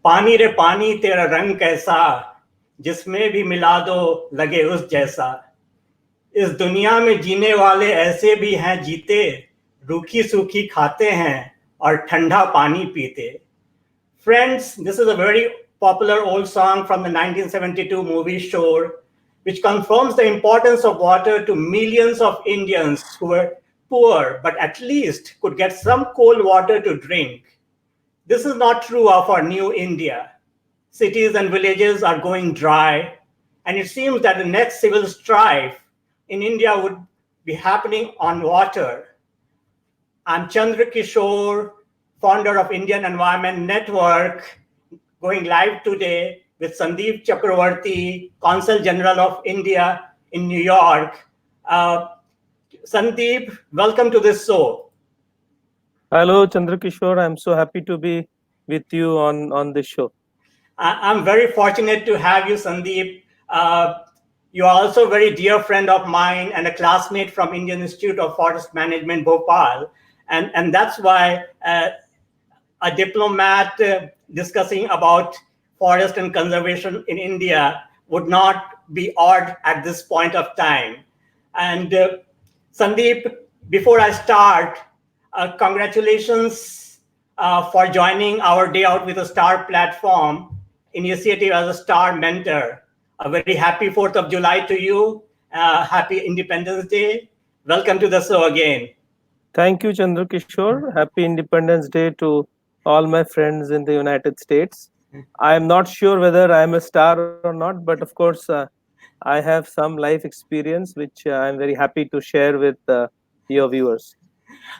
पानी रे पानी तेरा रंग कैसा, जिसमें भी मिला दो लगे उस जैसा। इस दुनिया में जीने वाले ऐसे भी हैं जीते, रूखी सूखी खाते हैं और ठंडा पानी पीते। Friends, this is a very popular old song from the 1972 movie Shore, which confirms the importance of water to millions of Indians who were poor but at least could get some cold water to drink. This is not true of our new India. Cities and villages are going dry, and it seems that the next civil strife in India would be happening on water. I'm Chandra Kishore, founder of Indian Environment Network, going live today with Sandeep Chakravarty, Consul General of India in New York. Sandeep, welcome to this show. Hello, Chandra Kishore. I'm so happy to be with you on this show. I'm very fortunate to have you, Sandeep. You are also a very dear friend of mine and a classmate from Indian Institute of Forest Management, Bhopal. And that's why a diplomat discussing about forest and conservation in India would not be odd at this point of time. And Sandeep, before I start, congratulations for joining our Day Out with a Star platform initiative as a star mentor. A very happy 4th of July to you. Happy Independence Day. Welcome to the show again. Thank you, Chandra Kishore. Happy Independence Day to all my friends in the United States. I am not sure whether I am a star or not, but of course, I have some life experience which I am very happy to share with your viewers.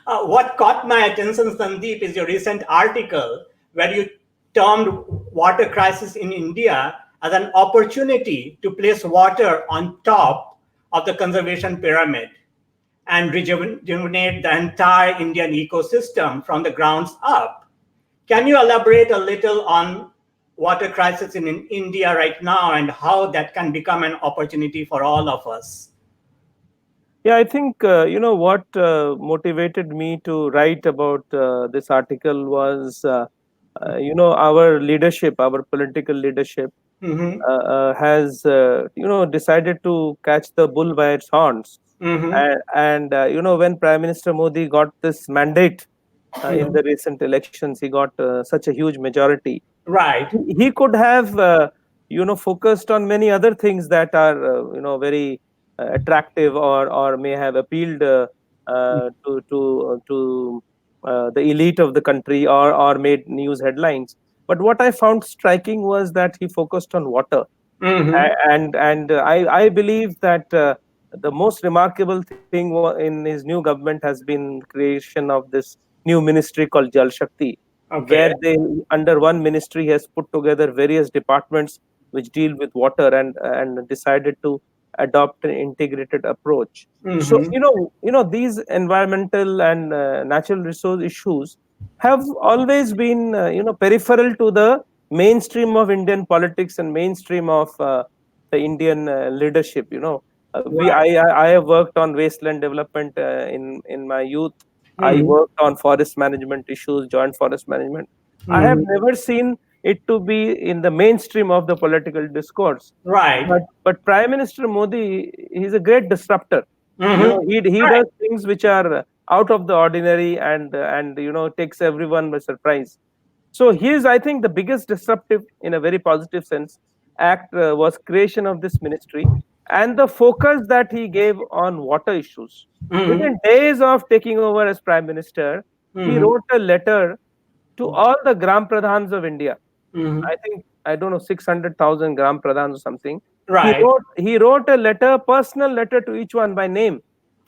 What caught my attention, Sandeep, is your recent article where you termed water crisis in India as an opportunity to place water on top of the conservation pyramid and rejuvenate the entire Indian ecosystem from the grounds up. Can you elaborate a little on water crisis in India right now and how that can become an opportunity for all of us? Yeah, I think what motivated me to write about this article was our leadership, our political leadership has decided to catch the bull by its horns. And when Prime Minister Modi got this mandate in the recent elections, he got such a huge majority. Right. He could have focused on many other things that are very attractive or may have appealed to the elite of the country or made news headlines. But what I found striking was that he focused on water. And I believe that the most remarkable thing in his new government has been creation of this new ministry called Jal Shakti, where they under one ministry has put together various departments which deal with water and decided to adopt an integrated approach. So these environmental and natural resource issues have always been peripheral to the mainstream of Indian politics and mainstream of the Indian leadership. I have worked on wasteland development in my youth. I worked on forest management issues, joint forest management. I have never seen it to be in the mainstream of the political discourse. Right. But Prime Minister Modi, he's a great disruptor. He does things which are out of the ordinary and takes everyone by surprise. So here's, I think, the biggest disruptive, in a very positive sense, act was creation of this ministry and the focus that he gave on water issues. Within days of taking over as Prime Minister, he wrote a letter to all the Gram Pradhans of India. I don't know, 600,000 Gram Pradhans or something. Right. He wrote a letter, personal letter to each one by name.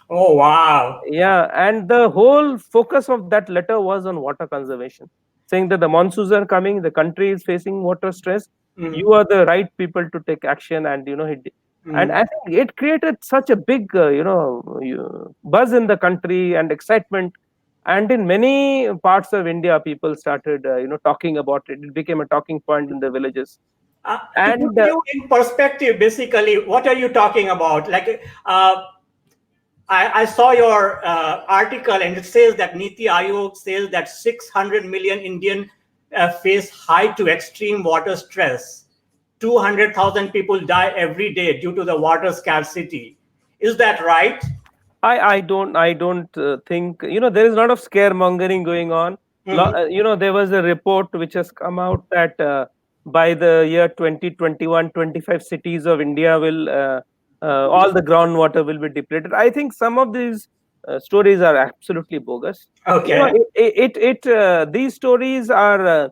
Oh, wow. Yeah, and the whole focus of that letter was on water conservation, saying that the monsoons are coming, the country is facing water stress. You are the right people to take action, and and I think it created such a big buzz in the country and excitement, and in many parts of India, people started talking about it. It became a talking point in the villages. To put you in perspective, basically, what are you talking about? Like, I saw your article, and it says that Niti Aayog says that 600 million Indian face high to extreme water stress. 200,000 people die every day due to the water scarcity. Is that right? I don't think, there is a lot of scaremongering going on. Mhm. There was a report which has come out that by the year 2021, 25 cities of India will all the groundwater will be depleted. I think some of these stories are absolutely bogus. Okay. These stories are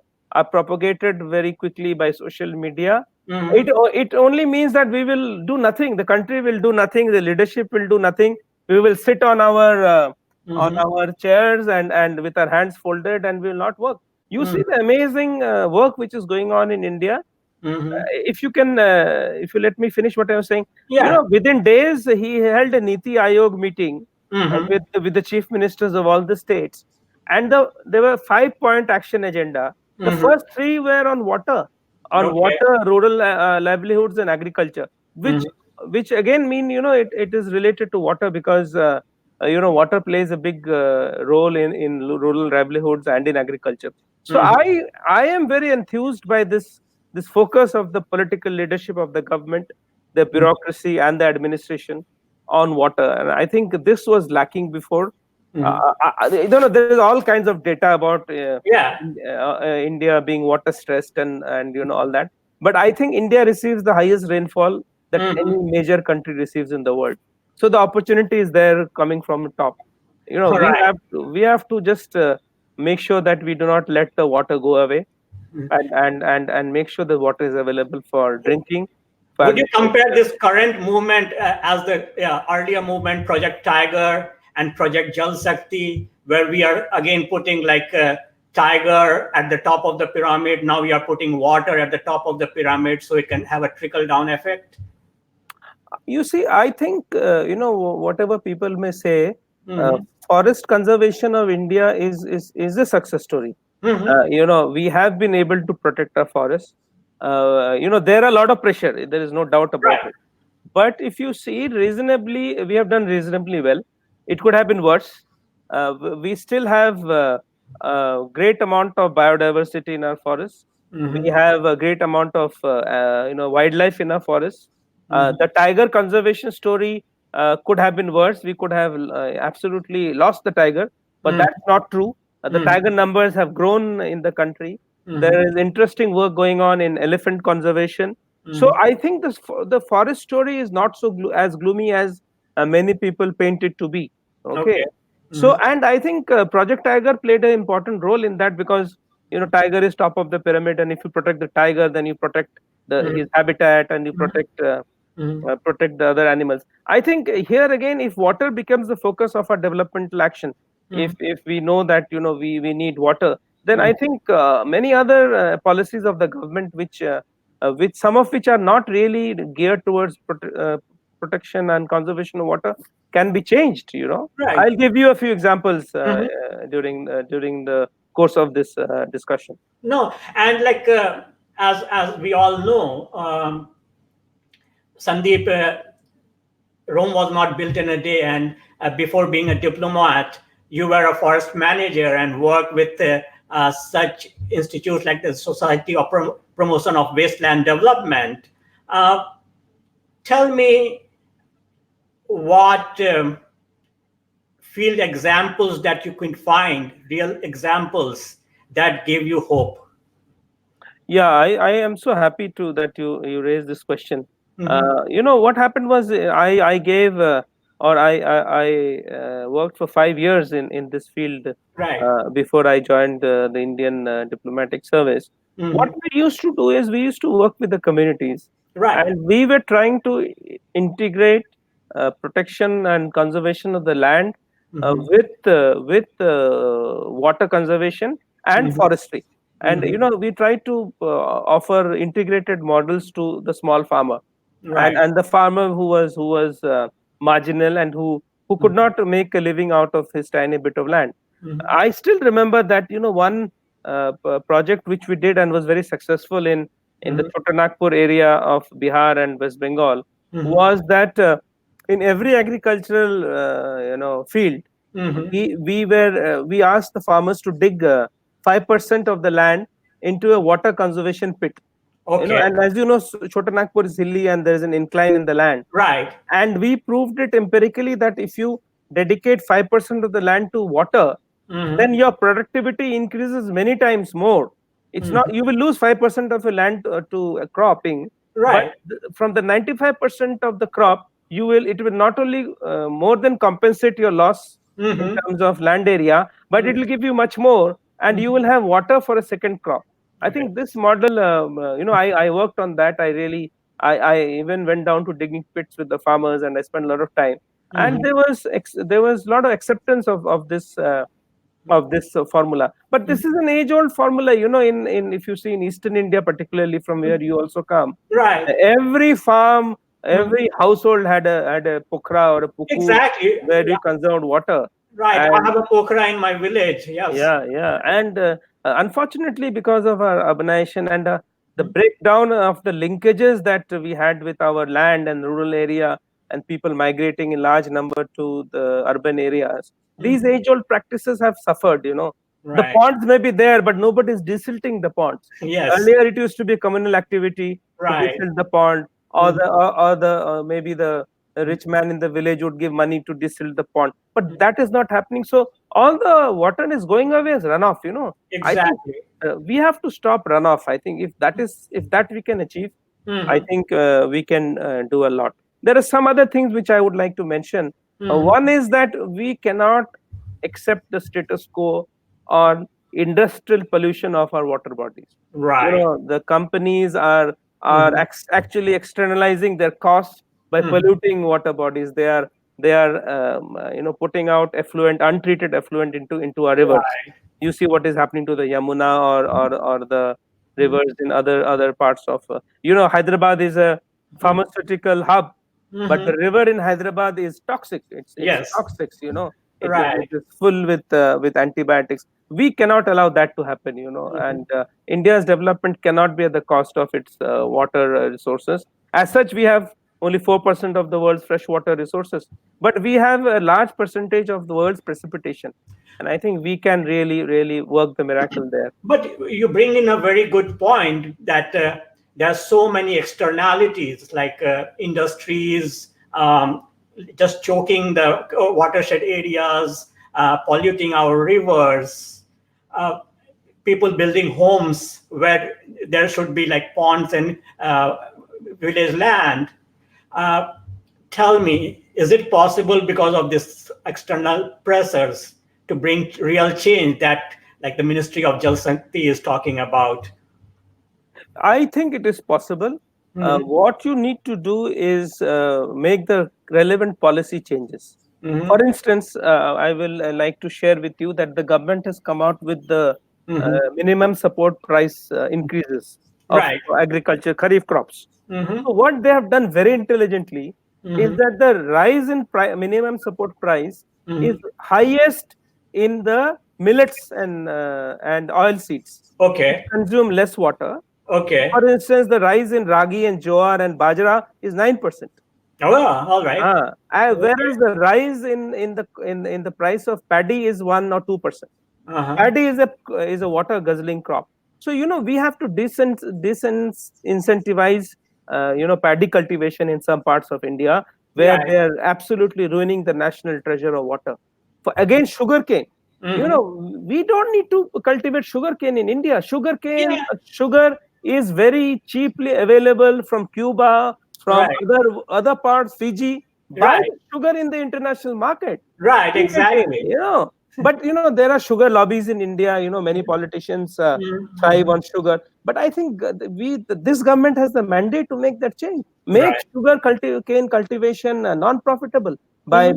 propagated very quickly by social media. Mhm. It only means that we will do nothing. The country will do nothing. The leadership will do nothing. We will sit on Mhm. our chairs and with our hands folded, and we will not work. You see Mhm. the amazing work which is going on in India. Mhm. If you let me finish what I was saying, Yeah. within days he held a Niti Aayog meeting Mhm. with the chief ministers of all the states, and there were 5 point action agenda. The Mhm. first three were on Okay. water, rural livelihoods, and agriculture, which Mhm. which again mean it is related to water, because water plays a big role in rural livelihoods and in agriculture. So Mhm. I am very enthused by this focus of the political leadership of the government, the Mhm. bureaucracy, and the administration on water. And I think this was lacking before. Mhm. There is all kinds of data about Yeah. India being water stressed and all that. But I think India receives the highest rainfall that any Mhm. major country receives in the world. So the opportunity is there coming from the top. All right. We have to just make sure that we do not let the water go away, Mhm. and make sure the water is available for drinking. Would you And compare this current movement as the earlier movement, Project Tiger and Project Jal Shakti, where we are again putting like Tiger at the top of the pyramid? Now we are putting water at the top of the pyramid so it can have a trickle down effect? you see, I think whatever people may say, uh, Mm-hmm. forest conservation of India is a success story. Mm-hmm. We have been able to protect our forests. There are a lot of pressure. There is no doubt about Right. it. But if you see reasonably, we have done reasonably well. It could have been worse. We still have a great amount of biodiversity in our forests. We Mm-hmm. have a great amount of wildlife in our forests. Mm-hmm. The tiger conservation story could have been worse. We could have absolutely lost the tiger, but Mm-hmm. that's not true. The Mm-hmm. tiger numbers have grown in the country. Mm-hmm. There is interesting work going on in elephant conservation. So Mm-hmm. I think the forest story is not so as gloomy as many people paint it to be. Okay. Okay. So, Mm-hmm. and I think Project Tiger played an important role in that, because tiger is top of the pyramid, and if you protect the tiger, then you protect the Mm-hmm. his habitat, and you Mm-hmm. protect the other animals. I think here again, if water becomes the focus of our developmental action, Mm-hmm. if we know that we need water, then Mm-hmm. I think many other policies of the government, which some of which are not really geared towards protection and conservation of water, can be changed. Right. I'll give you a few examples Mm-hmm. during the course of this discussion. No, and like as we all know, Sandeep, Rome was not built in a day, and before being a diplomat, you were a forest manager and worked with such institutes like the Society of Promotion of Wasteland Development. Uh, Tell me what field examples that you can find, real examples that give you hope. Yeah, I am so happy to that you raised this question. Mm-hmm. What happened was, I gave or I worked for 5 years in this field Right. before I joined the Indian diplomatic service. What Mm-hmm. we used to do is we used to work with the communities, Right. and we were trying to integrate protection and conservation of the land Mm-hmm. with water conservation and Mm-hmm. forestry. And Mm-hmm. we try to offer integrated models to the small farmer, and Right. the farmer who was marginal, and who could not make a living out of his tiny bit of land. Mm-hmm. I still remember that one project which we did and was very successful in the Mm-hmm. Chotanagpur area of Bihar and West Bengal, Mm-hmm. was that in every agricultural field, Mm-hmm. we asked the farmers to dig 5% of the land into a water conservation pit. Okay. And as you know, Chota Nagpur is hilly and there is an incline in the land. Right. And we proved it empirically that if you dedicate 5% of the land to water, then your productivity increases many times more. It's not, you will lose 5% of your land to cropping, but Right. from the 95% of the crop, it will not only more than compensate your loss in terms of land area, but it will give you much more, and you will have water for a second crop. I Okay. think this model, I worked on that. I even went down to digging pits with the farmers, and I spent a lot of time. And there was a lot of acceptance of this formula. But this is an age-old formula. In if you see in Eastern India, particularly from where you also come, Right. every farm, Mhm. every household had a pokra or a puku Exactly. where you conserved water. Right. I And have a pokra in my village. Yes. yeah. And unfortunately, because of our urbanization and the breakdown of the linkages that we had with our land and rural area, and people migrating in large number to the urban areas, these age-old practices have suffered. The Right. ponds may be there, but nobody is desilting the ponds. Yes. Earlier, it used to be a communal activity to Right. desilt the pond, or maybe the rich man in the village would give money to desilt the pond. But that is not happening. So all the water is going away as runoff. I think Exactly. we have to stop runoff. I think if that we can achieve, I think we can do a lot. There are some other things which I would like to mention. One is that we cannot accept the status quo on industrial pollution of our water bodies. Right. The companies are actually externalizing their costs by polluting water bodies. They are putting out untreated effluent into our rivers. Right. You see what is happening to the Yamuna or the rivers in other parts of Hyderabad is a pharmaceutical hub, but the river in Hyderabad is toxic. It's Yes. toxic. It Right. is full with antibiotics. We cannot allow that to happen. And India's development cannot be at the cost of its water resources. As such, we have only 4% of the world's freshwater resources, but we have a large percentage of the world's precipitation, and I think we can really work the miracle there. But you bring in a very good point that there are so many externalities like industries just choking the watershed areas, polluting our rivers, uh, people building homes where there should be like ponds and village land. Uh, Tell me, is it possible because of this external pressures to bring real change that like the Ministry of Jal Shakti is talking about? I think it is possible. What you need to do is make the relevant policy changes. For instance, I will like to share with you that the government has come out with the minimum support price increases of Right. agriculture, kharif crops. So what they have done very intelligently is that the rise in minimum support price is highest in the millets and oil seeds, which Okay. consume less water. Okay. For instance, the rise in ragi and jowar and bajra is 9%. Oh, yeah, all right. Whereas the rise in the price of paddy is 1 or 2%. Uh-huh. Paddy is a water guzzling crop. So we have to disincentivize paddy cultivation in some parts of India where Right. they are absolutely ruining the national treasure of water. For again, sugarcane. We don't need to cultivate sugarcane in India. Yeah. Sugar is very cheaply available from Cuba, from Right. other parts, Fiji. Buy Right. the sugar in the international market. Right. Sugarcane, Exactly. But there are sugar lobbies in India. Many politicians thrive on sugar. But I think this government has the mandate to make that change. Make Right. cane cultivation non-profitable by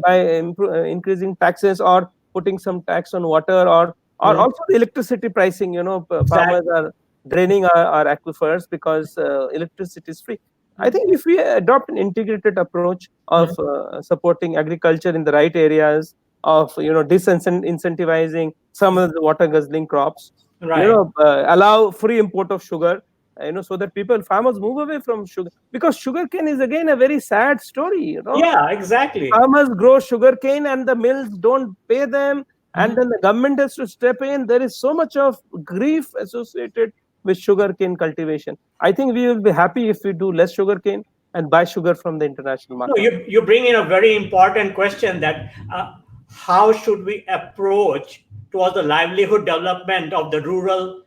increasing taxes or putting some tax on water or Mhm. also the electricity pricing. Farmers Exactly. are draining our aquifers because electricity is free. I think if we adopt an integrated approach of supporting agriculture in the right areas, of disincentivizing some of the water guzzling crops, Right. allow free import of sugar, so that farmers move away from sugar, because sugarcane is again a very sad story. Yeah. Exactly. Farmers grow sugarcane and the mills don't pay them, and then the government has to step in. There is so much of grief associated with sugarcane cultivation. I think we will be happy if we do less sugarcane and buy sugar from the international No, market. you bring in a very important question that how should we approach towards the livelihood development of the rural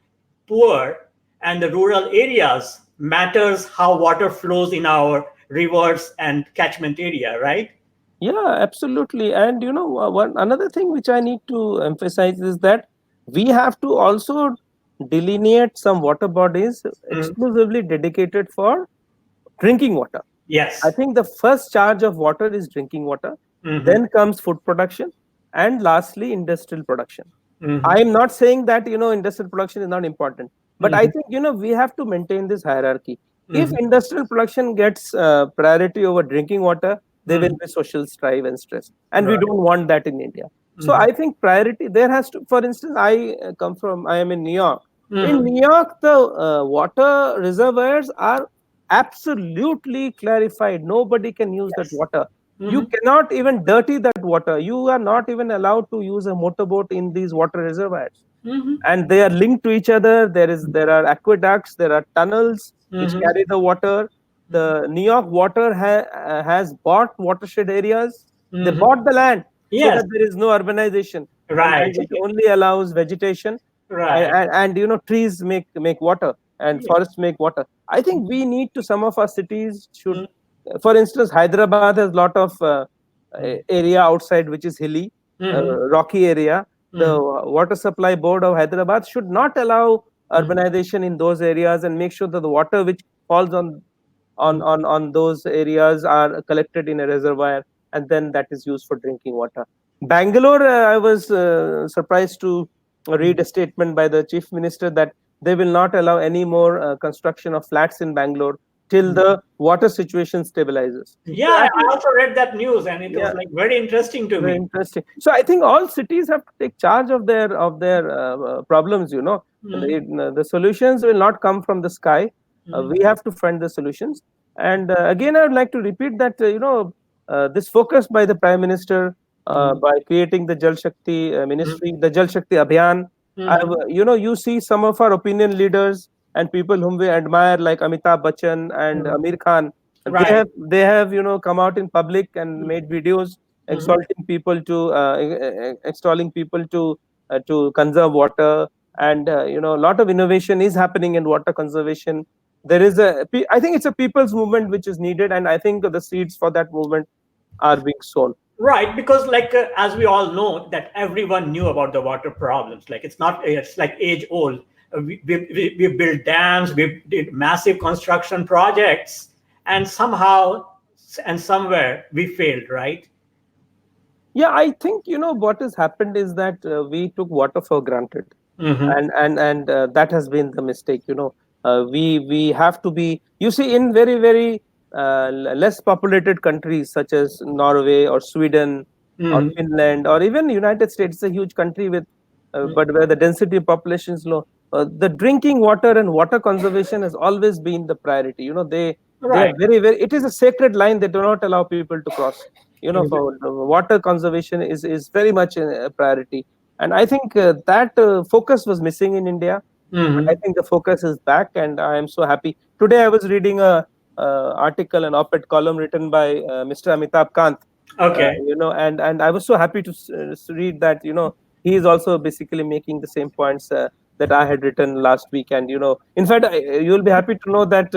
poor and the rural areas matters how water flows in our rivers and catchment area, right? Yeah, absolutely. And one another thing which I need to emphasize is that we have to also delineate some water bodies Mm. exclusively dedicated for drinking water. I Yes. think the first charge of water is drinking water, Hmm. then comes food production, and lastly, industrial production. Hmm. I am not saying that industrial production is not important, but I Hmm. think we have to maintain this hierarchy. If Hmm. industrial production gets priority over drinking water, there will Hmm. be social strife and stress, and we Right. don't want that in India. So Hmm. I think priority there has to. For instance, I am in New York. In Hmm. New York, the water reservoirs are absolutely clarified. Nobody can use that Yes. water. You Hmm. cannot even dirty that water. You are not even allowed to use a motorboat in these water reservoirs, Hmm. and they are linked to each other. There are aqueducts, there are tunnels which Hmm. carry the water. The New York water has bought watershed areas. They Hmm. bought the land so Yes. that there is no urbanization, Right. and it only allows vegetation, Right. and trees make water, and Yeah. forests make water. I think we need to, some of our cities should, for instance, Hyderabad has lot of area outside which is hilly, Hmm. rocky area. The Hmm. water supply board of Hyderabad should not allow urbanization in those areas, and make sure that the water which falls on those areas are collected in a reservoir, and then that is used for drinking water. Bangalore, I was surprised to read a statement by the chief minister that they will not allow any more construction of flats in Bangalore till the water situation stabilizes. Yeah, So I I think, also read that news and it was yeah, like very interesting to very me. interesting. So I think all cities have to take charge of their problems. Mm. The solutions will not come from the sky. Mm. We have to find the solutions. And again, I would like to repeat that this focus by the Prime Minister Mm. by creating the Jal Shakti Mm. ministry, the Jal Shakti Abhiyan. Mhm. You see some of our opinion leaders and people whom we admire, like Amitabh Bachchan and Mm. Amir Khan. Right. They have come out in public and made videos Mhm. extolling people to conserve water, and a lot of innovation is happening in water conservation. I think it's a people's movement which is needed, and I think the seeds for that movement are being sown. Right, because like as we all know that everyone knew about the water problems. Like it's like age old. We built dams, we did massive construction projects, and somehow and somewhere we failed. Right. Yeah, I think what has happened is that we took water for granted, Mm-hmm. and that has been the mistake. We have to be. You see, in very very less populated countries such as Norway or Sweden or Mm-hmm. Finland or even United States, it's a huge country with, but where the density of population is low. The drinking water and water conservation has always been the priority. They are Right. very very. It is a sacred line they do not allow people to cross. Mhm. For water conservation is very much a priority, and I think that focus was missing in India. But I Mhm. think the focus is back, and I am so happy. Today I was reading a article, an op-ed column written by Mr. Amitabh Kant, Okay. and I was so happy to read that he is also basically making the same points that I had written last week. And in fact, you'll be happy to know that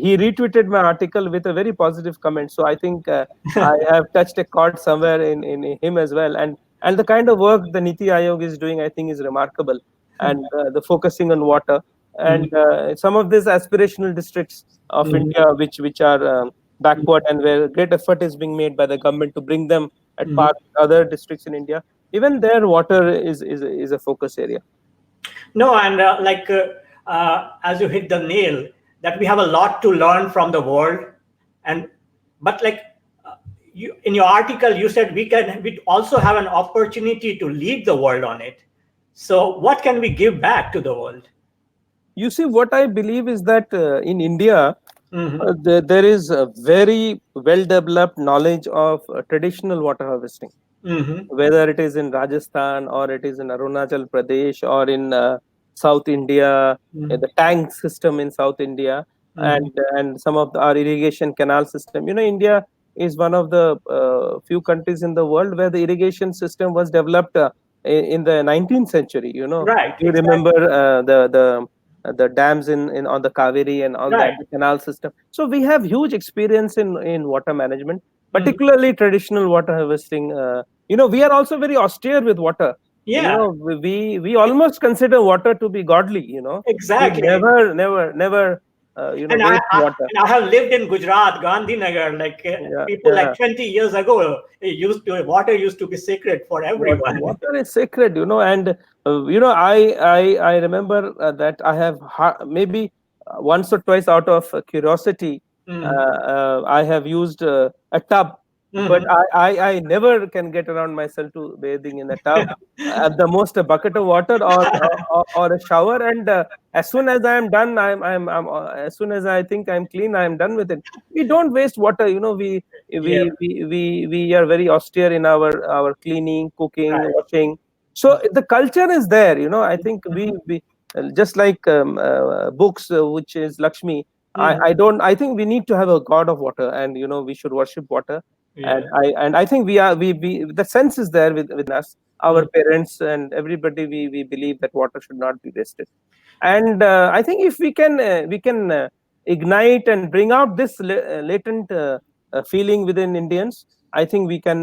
he retweeted my article with a very positive comment. So I think I have touched a chord somewhere in him as well. And the kind of work the Niti Aayog is doing, I think, is remarkable. And the focusing on water, Mhm. and some of these aspirational districts of Mhm. India, which are backward, and where great effort is being made by the government to bring them at par Mhm. with other districts in India. Even their water is a focus area. No, and as you hit the nail, that we have a lot to learn from the world, and but like you in your article, you said we also have an opportunity to lead the world on it. So, what can we give back to the world? You see, what I believe is that in India, Hmm. there is a very well developed knowledge of traditional water harvesting, Hmm. whether it is in Rajasthan or it is in Arunachal Pradesh or in South India, Mm. the tank system in South India, Mm. and some of our irrigation canal system. India is one of the few countries in the world where the irrigation system was developed in the 19th century. Right, You remember exactly. the dams in on the Kaveri and all that, Right. the canal system. So we have huge experience in water management, Mm. particularly traditional water harvesting. We are also very austere with water. Yeah, We almost consider water to be godly. We exactly. never And waste water. I have lived in Gujarat, Gandhinagar, like Yeah, people yeah. like 20 years ago, water used to be sacred for everyone. Water is sacred, and I remember that I have maybe once or twice out of curiosity, Mm. I have used a tub, but Mhm. I never can get around myself to bathing in a tub. At the most, a bucket of water or a shower, and as soon as I am done, as soon as I think I'm clean, I am done with it. We don't waste water. Yeah, We are very austere in our cleaning, cooking, right. washing. So the culture is there. I think we just like books, which is Lakshmi. Mhm. I think we need to have a god of water, and we should worship water. Yeah. I think we the sense is there with us, our Mm. parents and everybody. We believe that water should not be wasted. And I think if we can ignite and bring out this latent feeling within Indians, I think we can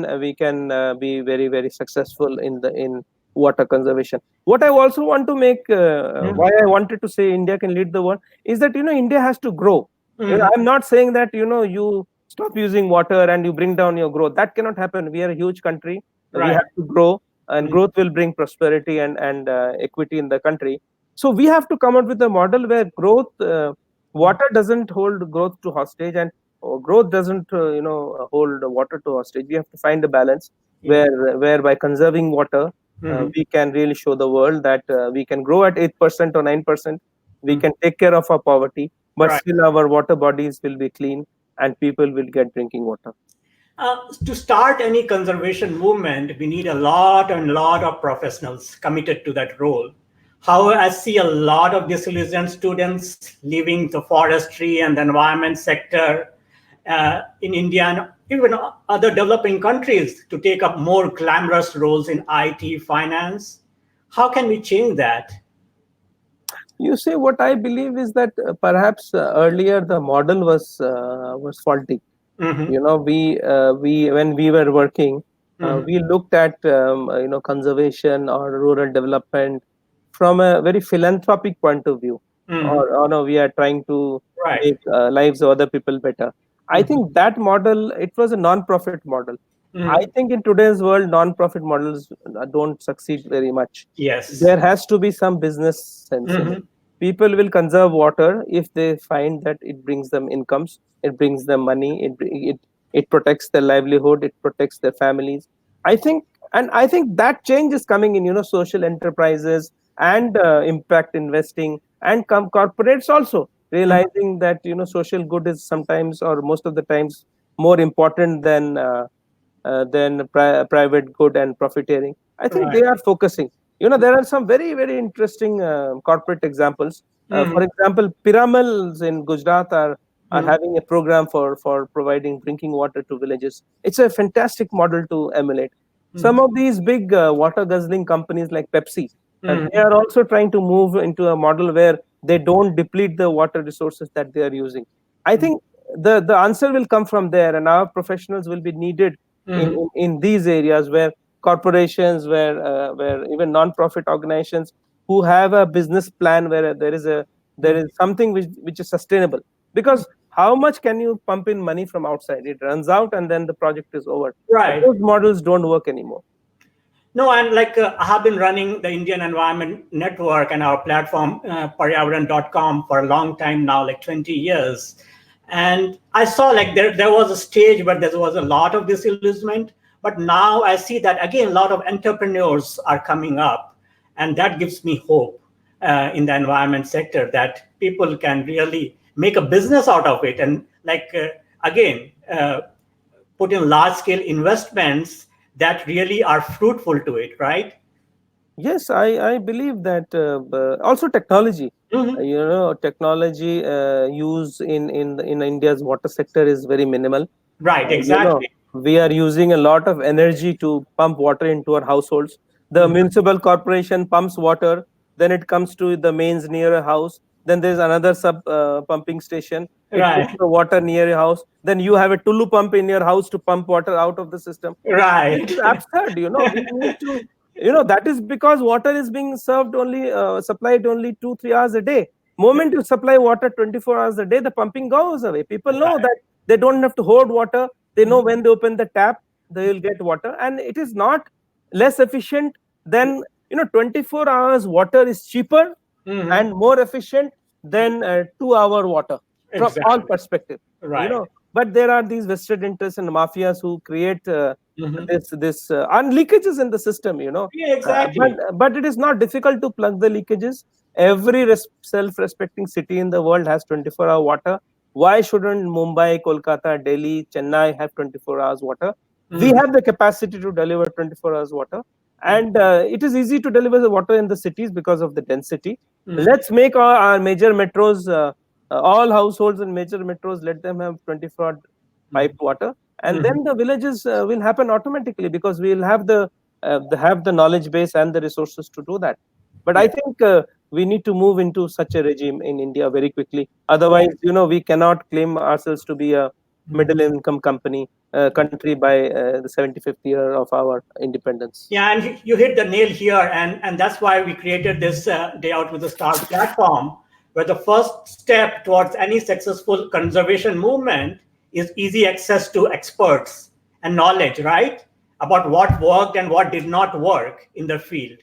be very, very successful in water conservation. What I also want to make, Mhm. why I wanted to say India can lead the world, is that India has to grow. Mhm. I'm not saying that you stop using water and you bring down your growth. That cannot happen. We are a huge country. We Right. have to grow, and Mm. growth will bring prosperity and equity in the country. So we have to come up with a model where water doesn't hold growth to hostage, and growth doesn't hold water to hostage. We have to find a balance Yeah. where by conserving water, Mhm. we can really show the world that we can grow at 8% or 9%. We Mm. can take care of our poverty, but Right. still our water bodies will be clean and people will get drinking water. To start any conservation movement, we need a lot and lot of professionals committed to that role. However, I see a lot of disillusioned students leaving the forestry and the environment sector in India and even other developing countries to take up more glamorous roles in IT, finance. How can we change that? You see, what I believe is that perhaps earlier the model was faulty. Hmm. We when we were working, Hmm. we looked at conservation or rural development from a very philanthropic point of view, Hmm. or no, we are trying to Right. make lives of other people better. I Hmm. think that model, it was a non-profit model. I Hmm. think in today's world, non-profit models don't succeed very much. Yes. There has to be some business sense in it. Hmm. People will conserve water if they find that it brings them incomes, it brings them money, it protects their livelihood, it protects their families. I think, and I think that change is coming in social enterprises and impact investing and corporates also realizing that social good is sometimes or most of the times more important than private good and profiteering. I think Right. they are focusing. There are some very, very interesting corporate examples. For Hmm. example, Piramals in Gujarat are Hmm. having a program for providing drinking water to villages. It's a fantastic model to emulate. Some Hmm. of these big water guzzling companies like Pepsi, they Hmm. are also trying to move into a model where they don't deplete the water resources that they are using. I think the answer will come from there, and our professionals will be needed Hmm. in these areas where corporations, where even non-profit organizations who have a business plan where there is something which is sustainable. Because how much can you pump in money from outside? It runs out and then the project is over. Right. Those models don't work anymore. No, and like I have been running the Indian Environment Network and our platform, paryavaran.com, for a long time now, like 20 years. And I saw like there was a stage where there was a lot of disillusionment. But now I see that again, a lot of entrepreneurs are coming up. And that gives me hope in the environment sector that people can really make a business out of it. And like, again, put in large scale investments that really are fruitful to it, right? Yes, I believe that also technology, Hmm. technology use in India's water sector is very minimal. Right, You know, exactly. we are using a lot of energy to pump water into our households. The Mhm. municipal corporation pumps water, then it comes to the mains near a house. Then there's another sub pumping station. It puts Right, the water near your house. Then you have a Tulu pump in your house to pump water out of the system. This right. is absurd. We need to. That is because water is being served only supplied only 2 3 hours a day. Moment you supply water 24 hours a day, the pumping goes away. People know Right. that they don't have to hoard water. They know Mhm. when they open the tap, they will get water, and it is not less efficient than 24 hours water is cheaper Mhm. and more efficient than 2 hour water from all Exactly. perspective. Right. But there are these vested interests and mafias who create Mhm. this and leakages in the system. Yeah, But exactly. it is not difficult to plug the leakages. Every self-respecting city in the world has 24-hour water. Why shouldn't Mumbai, Kolkata, Delhi, Chennai have 24 hours water? We Mhm. have the capacity to deliver 24 hours water, and it is easy to deliver the water in the cities because of the density. Mhm. Let's make our major metros, all households in major metros, let them have 24 Mhm. piped water, and Mhm. then the villages will happen automatically because we will have the knowledge base and the resources to do that. But I Yeah. think we need to move into such a regime in India very quickly. Right. Otherwise, we cannot claim ourselves to be a Mhm. middle income country by the 75th year of our independence. Yeah, and you hit the nail here, and that's why we created this Day Out with the Stars platform, where the first step towards any successful conservation movement is easy access to experts and knowledge, right? About what worked and what did not work in the field.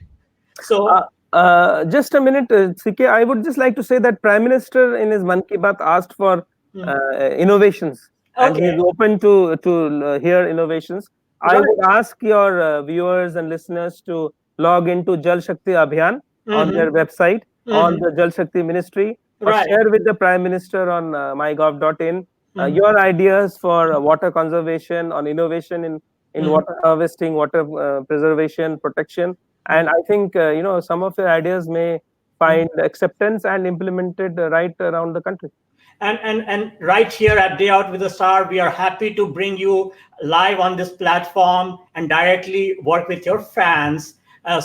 Uh, So, just a minute, CK. I would just like to say that Prime Minister in his Mann Ki Baat asked for mm, innovations, and he okay, is open to hear innovations. I right. would ask your viewers and listeners to log into Jal Shakti Abhiyan on Hmm. their website, on Hmm. the Jal Shakti Ministry, or Right. share with the Prime Minister on mygov.in Mhm. your ideas for water conservation, on innovation in Mhm. water harvesting, water preservation, protection. And I think some of your ideas may Mhm. find acceptance and implemented right around the country. And right here at Day Out with a Star, we are happy to bring you live on this platform and directly work with your fans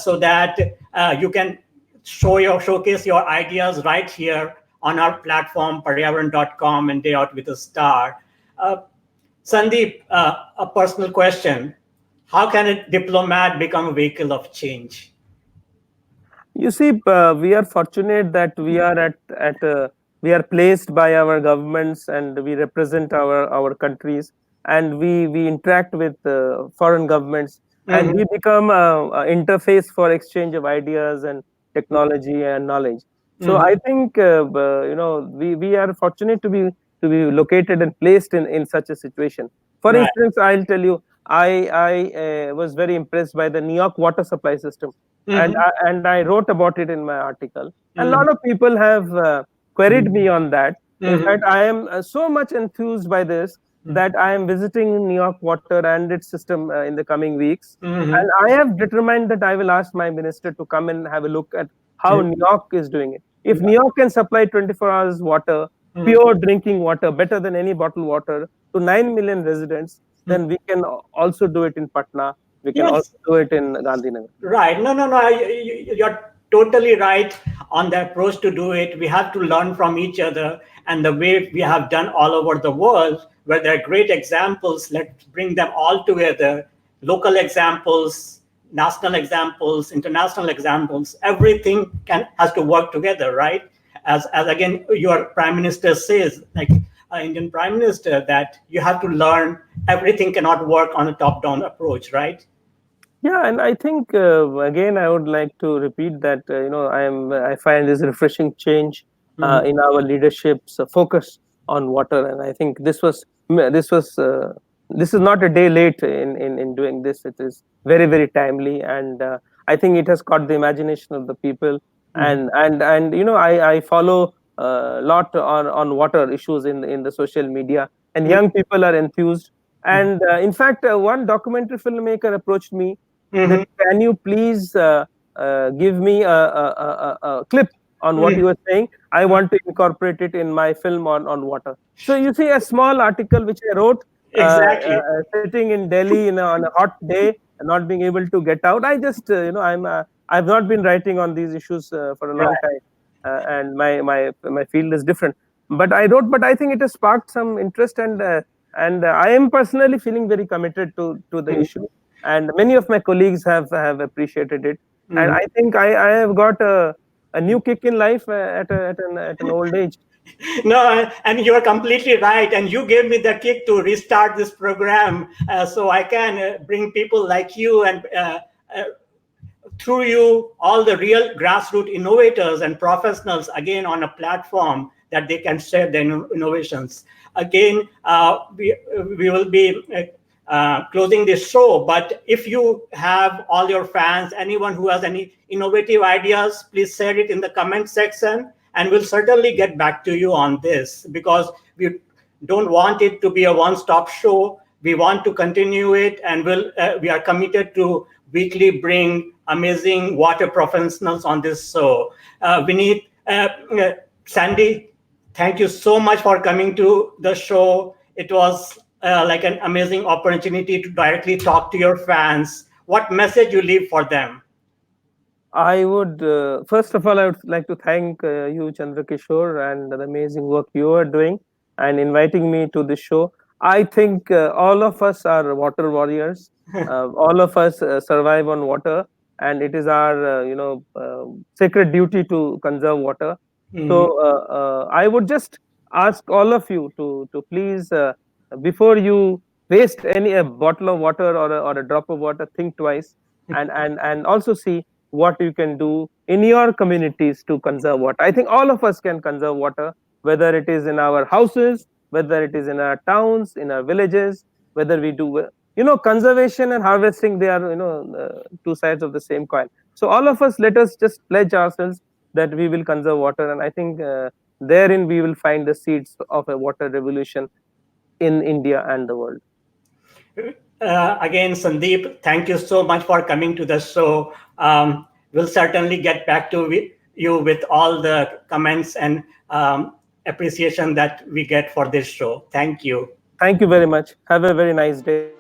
so that you can showcase your ideas right here on our platform paryavaran.com and Day Out with a Star. Uh, Sandeep, a personal question: how can a diplomat become a vehicle of change? You see, we are fortunate that we are placed by our governments, and we represent our countries, and we interact with foreign governments, and Mhm. we become a interface for exchange of ideas and technology and knowledge. So Mhm. I think we are fortunate to be located and placed in such a situation. For Right. instance, I'll tell you, I was very impressed by the New York water supply system, and Mhm. I wrote about it in my article. And a Mhm. lot of people have queried me on that. In Mhm. fact, I am so much enthused by this Mhm. that I am visiting New York Water and its system in the coming weeks. And Mhm. I have determined that I will ask my minister to come and have a look at how New York is doing it. If New York can supply 24 hours water, Mhm. pure drinking water, better than any bottled water, to 9 million residents, Mhm. then we can also do it in Patna. We can also Yes, do it in Gandhinagar. right. No, no, no. You're totally right on the approach to do it. We have to learn from each other, and the way we have done all over the world, where there are great examples. Let's bring them all together. Local examples, national examples, international examples. Everything has to work together, right? As again, your prime minister says, like Indian prime minister, that you have to learn. Everything cannot work on a top-down approach, right? Yeah, and I think again I would like to repeat that I find this refreshing change Mhm. in our leadership's focus on water, and I think this is not a day late in doing this. It is very timely, and I think it has caught the imagination of the people. Mhm. And I follow a lot on water issues in the social media, and Mhm. young people are enthused. Mhm. And in fact, one documentary filmmaker approached me that Mhm. can you please give me a clip on what you were saying. I want to incorporate it in my film on water. So you see, a small article which I wrote, Exactly. sitting in Delhi on a hot day, not being able to get out. I just, I've not been writing on these issues for a long Right. time, and my field is different. But I wrote, but I think it has sparked some interest, and I am personally feeling very committed to the Mm. issue, and many of my colleagues have appreciated it, and Mm. I think I have got a new kick in life at an old age. No, and you're completely right. And you gave me the kick to restart this program, so I can bring people like you and uh, through you all the real grassroots innovators and professionals again on a platform that they can share their innovations. Again, we will be closing this show, but if you have all your fans, anyone who has any innovative ideas, please share it in the comment section, and we'll certainly get back to you on this, because we don't want it to be a one-stop show. We want to continue it, and we are committed to weekly bring amazing water professionals on this show. We need Sandy. Thank you so much for coming to the show. It was like an amazing opportunity to directly talk to your fans. What message you leave for them? I would, first of all, I would like to thank you, Chandrakishore, and the amazing work you are doing and inviting me to this show. I think all of us are water warriors. All of us survive on water, and it is our, sacred duty to conserve water. Mhm. So I would just ask all of you to please, before you waste any a bottle of water or a drop of water, think twice, and also see what you can do in your communities to conserve water. I think all of us can conserve water, whether it is in our houses, whether it is in our towns, in our villages, whether we do, conservation and harvesting, they are, two sides of the same coin. So all of us, let us just pledge ourselves that we will conserve water, and I think therein we will find the seeds of a water revolution in India and the world. Again, Sandeep, thank you so much for coming to the show. We'll certainly get back to you with all the comments and appreciation that we get for this show. Thank you. Thank you very much. Have a very nice day.